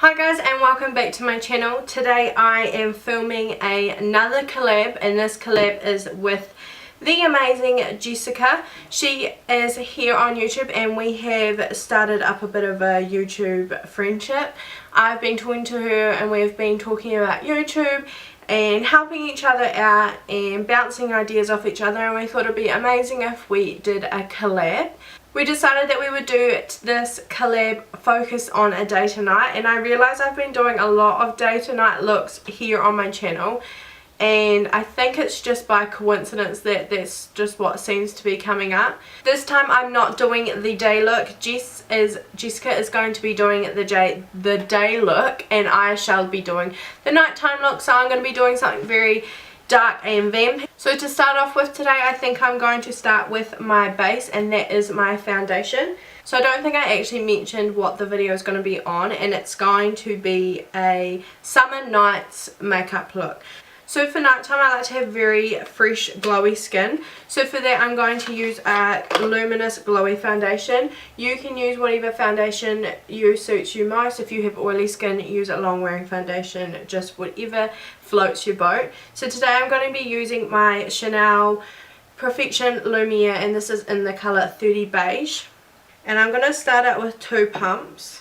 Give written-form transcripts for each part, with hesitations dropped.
Hi guys, and welcome back to my channel. Today I am filming another collab, and this collab is with the amazing Jessica. She is here on YouTube and we have started up a bit of a YouTube friendship. I've been talking to her and we've been talking about YouTube and helping each other out and bouncing ideas off each other, and we thought it'd be amazing if we did a collab. We decided that we would do this collab focus on a day to night, and I realised I've been doing a lot of day to night looks here on my channel, and I think it's just by coincidence that that's just what seems to be coming up. This time I'm not doing the day look. Jessica is going to be doing the day look, and I shall be doing the nighttime look. So I'm going to be doing something very dark and vamp. So to start off with today, I think I'm going to start with my base, and that is my foundation. So I don't think I actually mentioned what the video is going to be on, and it's going to be a summer nights makeup look. So for nighttime, I like to have very fresh glowy skin. So for that I'm going to use a luminous glowy foundation. You can use whatever foundation suits you most. If you have oily skin, use a long wearing foundation, just whatever floats your boat. So today I'm going to be using my Chanel Perfection Lumiere, and this is in the colour 30 Beige. And I'm going to start out with 2 pumps.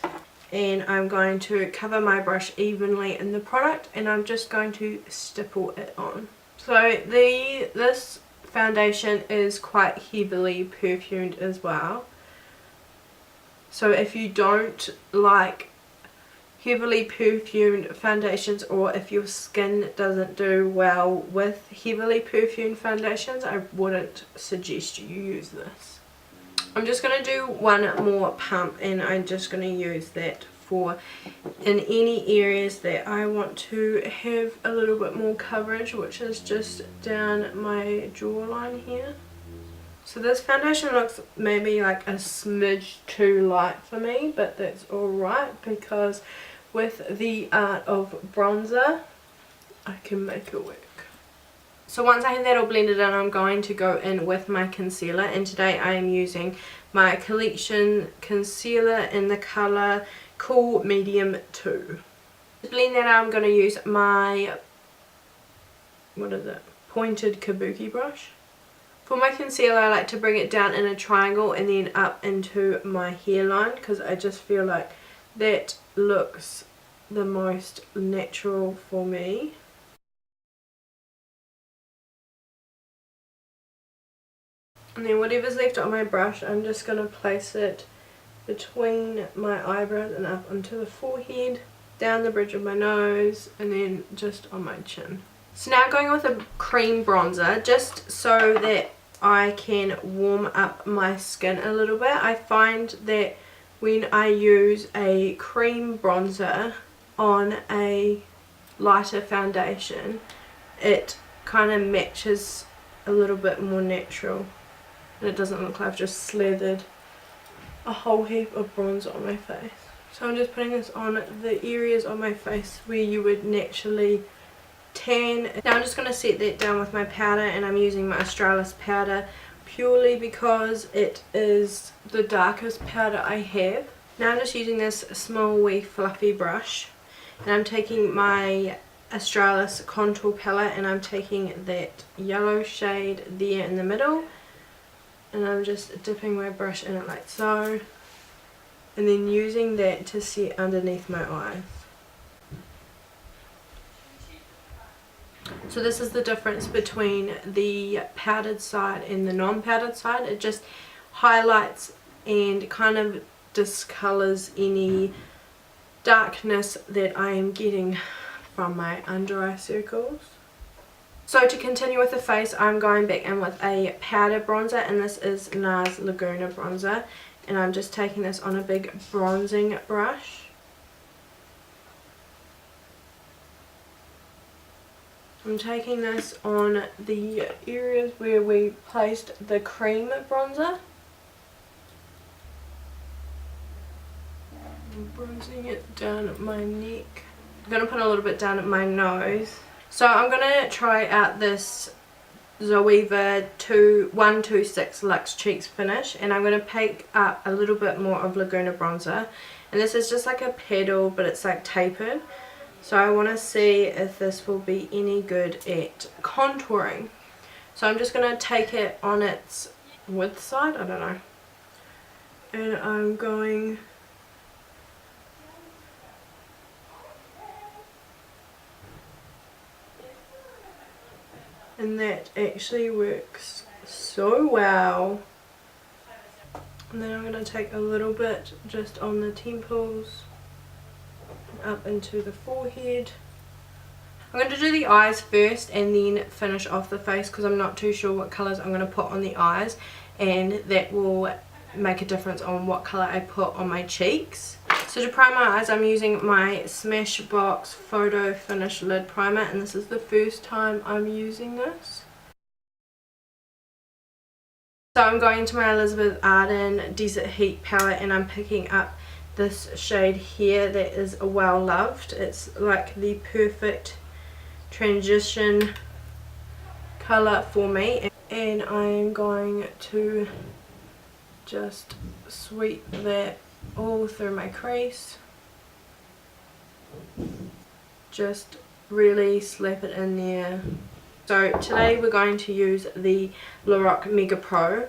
And I'm going to cover my brush evenly in the product, and I'm just going to stipple it on. So this foundation is quite heavily perfumed as well. So if you don't like heavily perfumed foundations, or if your skin doesn't do well with heavily perfumed foundations, I wouldn't suggest you use this. I'm just going to do one more pump, and I'm just going to use that for in any areas that I want to have a little bit more coverage, which is just down my jawline here. So this foundation looks maybe like a smidge too light for me, but that's alright, because with the art of bronzer I can make it work. So once I have that all blended in, I'm going to go in with my concealer, and today I am using my Collection concealer in the colour Cool Medium 2. To blend that out, I'm going to use my, pointed kabuki brush. For my concealer, I like to bring it down in a triangle and then up into my hairline, because I just feel like that looks the most natural for me. And then whatever's left on my brush, I'm just going to place it between my eyebrows and up onto the forehead, down the bridge of my nose, and then just on my chin. So now going with a cream bronzer, just so that I can warm up my skin a little bit. I find that when I use a cream bronzer on a lighter foundation, it kind of matches a little bit more natural. And it doesn't look like I've just slathered a whole heap of bronzer on my face. So I'm just putting this on the areas of my face where you would naturally tan. Now I'm just going to set that down with my powder, and I'm using my Australis powder purely because it is the darkest powder I have. Now I'm just using this small wee fluffy brush, and I'm taking my Australis contour palette, and I'm taking that yellow shade there in the middle, and I'm just dipping my brush in it like so, and then using that to set underneath my eyes. So this is the difference between the powdered side and the non-powdered side. It just highlights and kind of discolors any darkness that I am getting from my under eye circles. So to continue with the face, I'm going back in with a powder bronzer, and this is Nars Laguna bronzer, and I'm just taking this on a big bronzing brush. I'm taking this on the areas where we placed the cream bronzer. I'm bronzing it down at my neck. I'm going to put a little bit down at my nose. So I'm going to try out this Zoeva 126 Luxe Cheeks finish, and I'm going to pick up a little bit more of Laguna bronzer, And this is just like a pedal, but it's like tapered. So I want to see if this will be any good at contouring. So I'm just going to take it on its width side, I don't know. And I'm going and that actually works so well. And then I'm going to take a little bit just on the temples, up into the forehead. I'm going to do the eyes first and then finish off the face, because I'm not too sure what colours I'm going to put on the eyes, and that will make a difference on what colour I put on my cheeks. So to prime my eyes, I'm using my Smashbox Photo Finish Lid Primer, and this is the first time I'm using this. So I'm going into my Elizabeth Arden Desert Heat palette, and I'm picking up this shade here that is well loved. It's like the perfect transition colour for me, and I'm going to just sweep that all through my crease. Just really slap it in there. So today we're going to use the Lorac Mega Pro.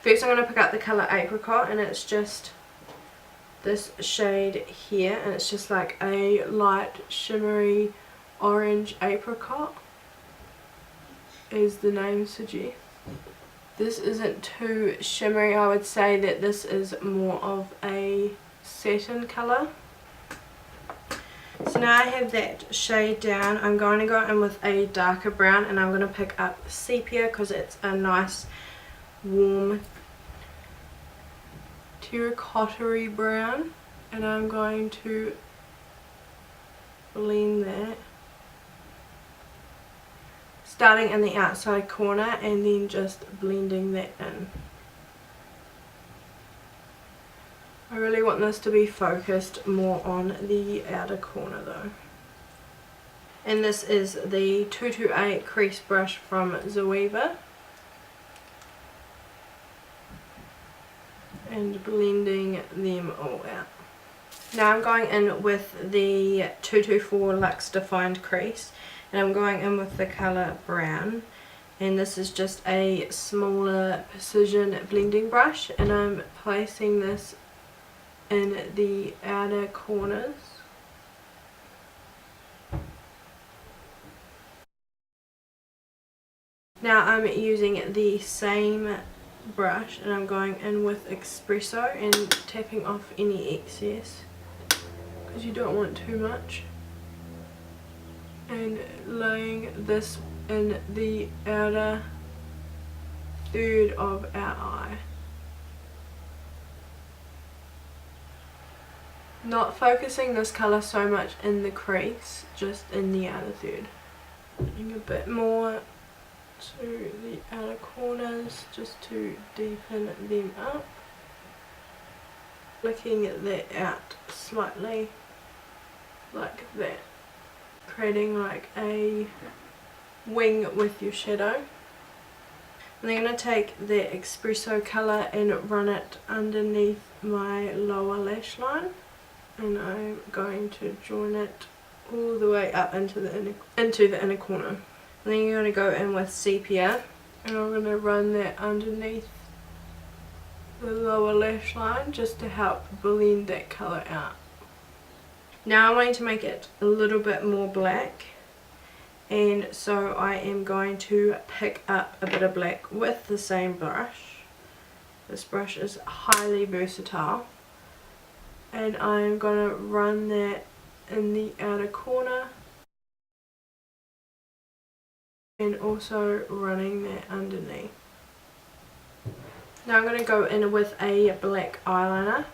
First I'm going to pick up the colour Apricot, and it's just this shade here, and it's just like a light shimmery orange apricot, as the name suggests. This isn't too shimmery. I would say that this is more of a satin colour. So now I have that shade down, I'm going to go in with a darker brown, and I'm going to pick up sepia because it's a nice warm terracotta-y brown, and I'm going to blend that, starting in the outside corner and then just blending that in. I really want this to be focused more on the outer corner though. And this is the 228 crease brush from Zoeva. And blending them all out. Now I'm going in with the 224 Luxe Defined Crease, and I'm going in with the colour brown, and this is just a smaller precision blending brush, and I'm placing this in the outer corners. Now I'm using the same brush, and I'm going in with espresso and tapping off any excess, because you don't want too much, and laying this in the outer third of our eye. Not focusing this colour so much in the crease, just in the outer third. Adding a bit more to the outer corners just to deepen them up. Flicking that out slightly like that, creating like a wing with your shadow. And then I'm going to take the espresso colour and run it underneath my lower lash line, and I'm going to join it all the way up into the inner corner. And then you're going to go in with sepia, and I'm going to run that underneath the lower lash line just to help blend that colour out. Now I'm going to make it a little bit more black, and so I am going to pick up a bit of black with the same brush. This brush is highly versatile, and I'm going to run that in the outer corner, and also running that underneath. Now I'm going to go in with a black eyeliner.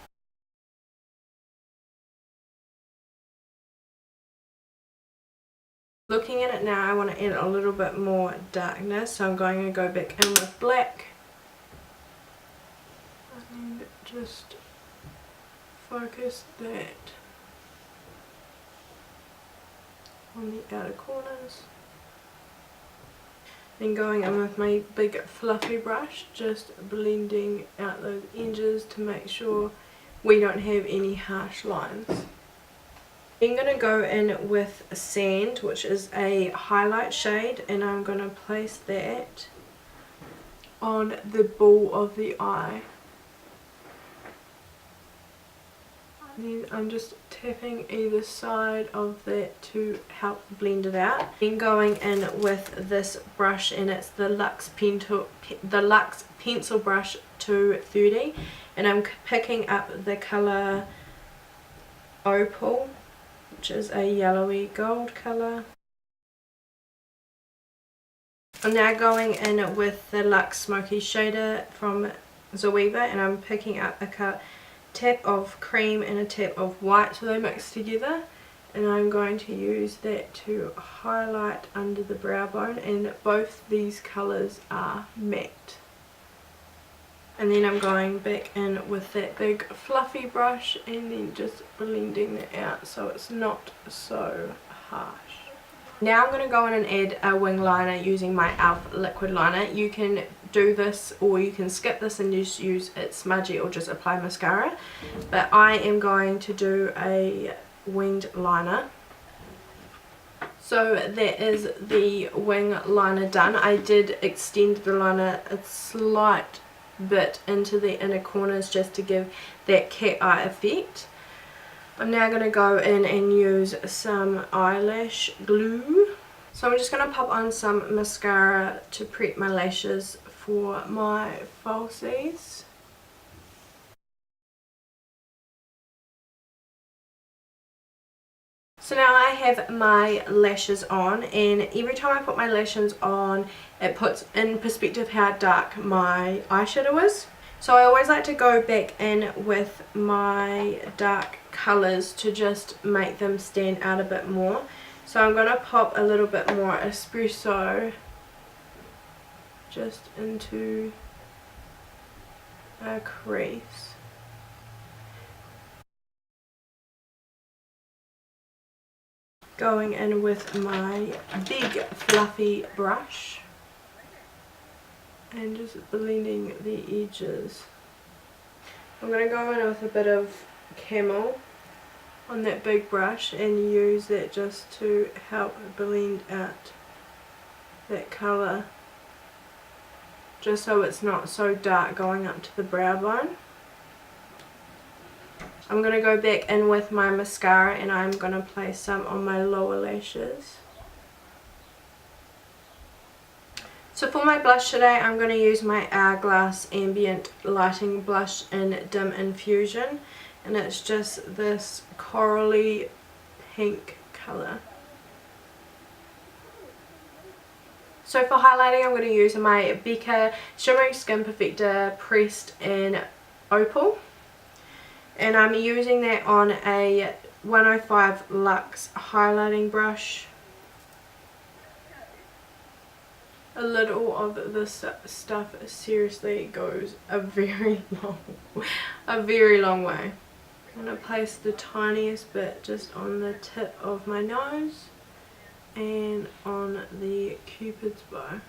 Looking at it now, I want to add a little bit more darkness, so I'm going to go back in with black and just focus that on the outer corners. Then going in with my big fluffy brush, just blending out those edges to make sure we don't have any harsh lines. I'm going to go in with Sand, which is a highlight shade, and I'm going to place that on the ball of the eye. Then I'm just tapping either side of that to help blend it out. Then going in with this brush, and it's the Luxe Pencil Brush 230, and I'm picking up the colour Opal, which is a yellowy gold colour. I'm now going in with the Luxe Smoky Shader from Zoeva, and I'm picking up a tap of cream and a tap of white, so they mix together, and I'm going to use that to highlight under the brow bone, and both these colours are matte. And then I'm going back in with that big fluffy brush and then just blending it out so it's not so harsh. Now I'm going to go in and add a wing liner using my e.l.f. liquid liner. You can do this or you can skip this and just use it smudgy or just apply mascara. But I am going to do a winged liner. So that is the wing liner done. I did extend the liner a slight bit into the inner corners just to give that cat eye effect. I'm now going to go in and use some eyelash glue. So I'm just going to pop on some mascara to prep my lashes for my falsies. So now I have my lashes on, and every time I put my lashes on it puts in perspective how dark my eyeshadow is. So I always like to go back in with my dark colours to just make them stand out a bit more. So I'm going to pop a little bit more espresso just into a crease. Going in with my big fluffy brush and just blending the edges. I'm going to go in with a bit of camel on that big brush and use that just to help blend out that colour, just so it's not so dark going up to the brow bone. I'm going to go back in with my mascara and I'm going to place some on my lower lashes. So for my blush today, I'm going to use my Hourglass Ambient Lighting Blush in Dim Infusion, and it's just this corally pink colour. So for highlighting, I'm going to use my Becca Shimmering Skin Perfector pressed in Opal, and I'm using that on a 105 Luxe highlighting brush. A little of this stuff seriously goes a very long way. I'm going to place the tiniest bit just on the tip of my nose and on the cupid's bow.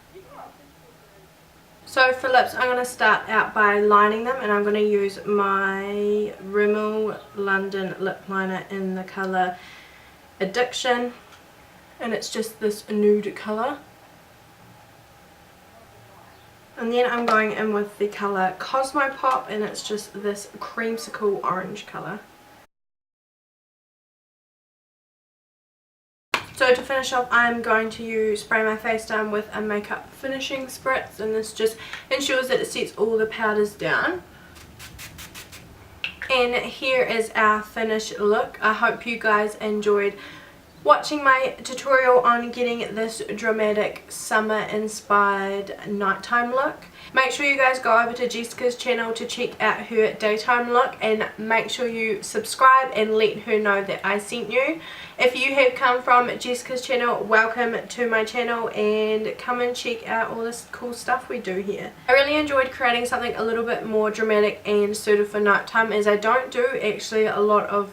So for lips, I'm going to start out by lining them, and I'm going to use my Rimmel London lip liner in the colour Addiction, and it's just this nude colour. And then I'm going in with the colour Cosmopop, and it's just this creamsicle orange colour. So to finish off, I'm going to spray my face down with a makeup finishing spritz, and this just ensures that it sets all the powders down. And here is our finished look. I hope you guys enjoyed watching my tutorial on getting this dramatic summer inspired nighttime look. Make sure you guys go over to Jessica's channel to check out her daytime look, and make sure you subscribe and let her know that I sent you. If you have come from Jessica's channel, welcome to my channel and come and check out all this cool stuff we do here. I really enjoyed creating something a little bit more dramatic and suited for nighttime, as I don't do actually a lot of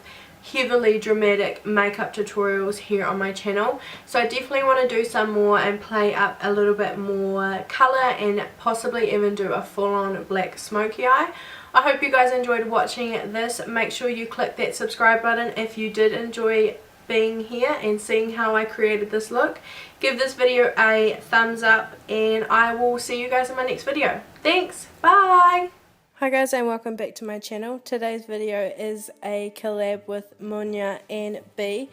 heavily dramatic makeup tutorials here on my channel, so I definitely want to do some more and play up a little bit more colour and possibly even do a full-on black smoky eye. I hope you guys enjoyed watching this. Make sure you click that subscribe button if you did enjoy being here and seeing how I created this look. Give this video a thumbs up and I will see you guys in my next video. Thanks, bye! Hi guys and welcome back to my channel. Today's video is a collab with Munya and B.